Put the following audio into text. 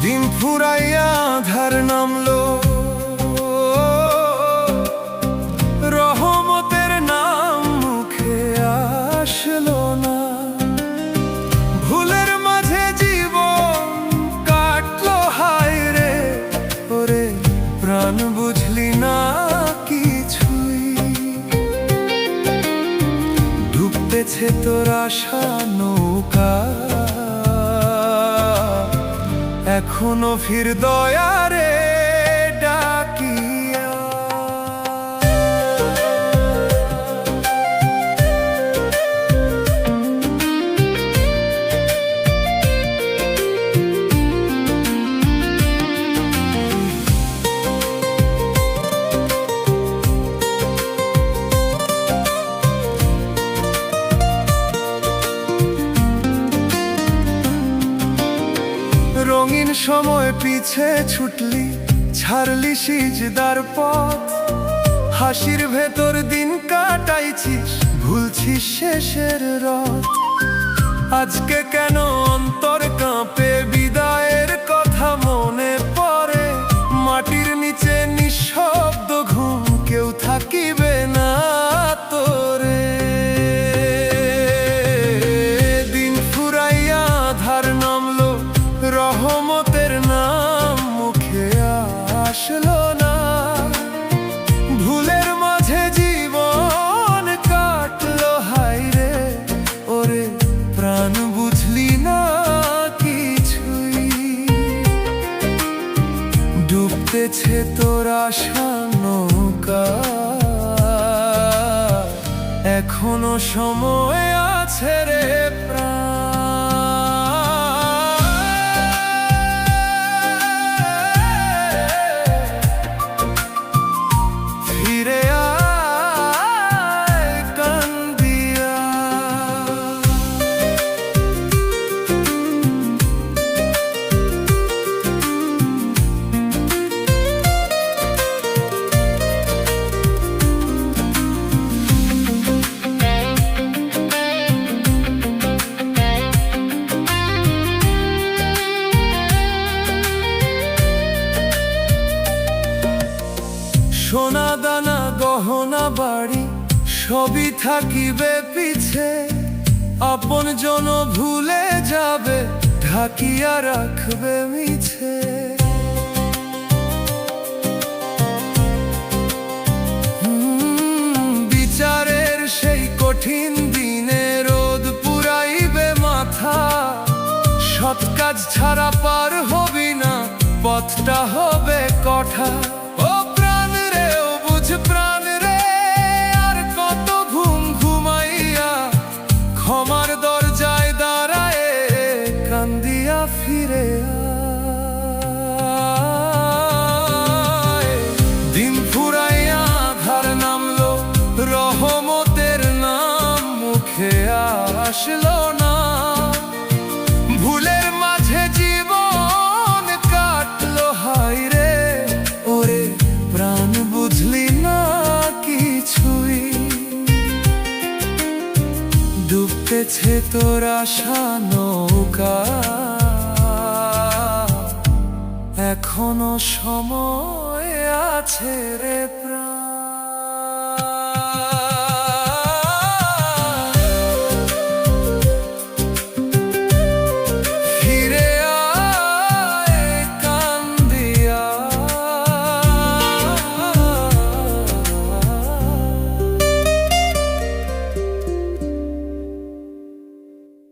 দিন ফুরাইয়া আধার নামলো, রহমতের নাম মুখে আসলো না। ভুলের মাঝে জীবন কাটলো, হায় রে ওরে প্রাণ বুঝলি না কিছুই। ডুবতেছে তোর আশা নৌকা, এখনো ফির দয়ারে ডাকিয়া। রঙিন সময় পিছে ছুটলি, ছাড়লি সিজদার পথ। হাসির ভেতর দিন কাটাইছিস, ভুলছিস শেষের রাত। আজকে কেন অন্তর কাঁপে, বিদায়ের কথা মনে পড়ে। মাটির নিচে নিঃশব্দ ঘুম, কেউ থাকিবে না তোরে। দিন ফুরাইয়া আধার নামলো, রহমতের নাম মুখে আসলো না। ভুলের মাঝে জীবন কাটলো, হায় রে ওরে প্রাণ বুঝলি না কিছুই। ডুবতেছে তোর আশা নৌকা, এখনো সময় আছে রে প্রাণ। সোনা দানা গহনা বাড়ি সবই থাকিবে পিছে। আপন জন ভুলে যাবে, ঢাকিয়া রাখবে মিছে। বিচারের সেই কঠিন দিনে রোদ পুরাইবে মাথা। সৎ কাজ ছাড়া পার হবি না, পথটা হবে কঠা। প্রাণ রে আর কত ঘুম ঘুমাইয়া, ক্ষমার দরজায় দাঁড়ায় কান্দিয়া ফিরে আয়। দিন ফুরাইয়া আধার নামলো, রহমতের নাম মুখে আসলো না। ভুলের মাঝে জীবন কাটলো, হায় রে ওরে প্রাণ বুঝলি না কিছুই। ডুবতেছে তোর আশা নৌকা, এখনো সময় আছে রে।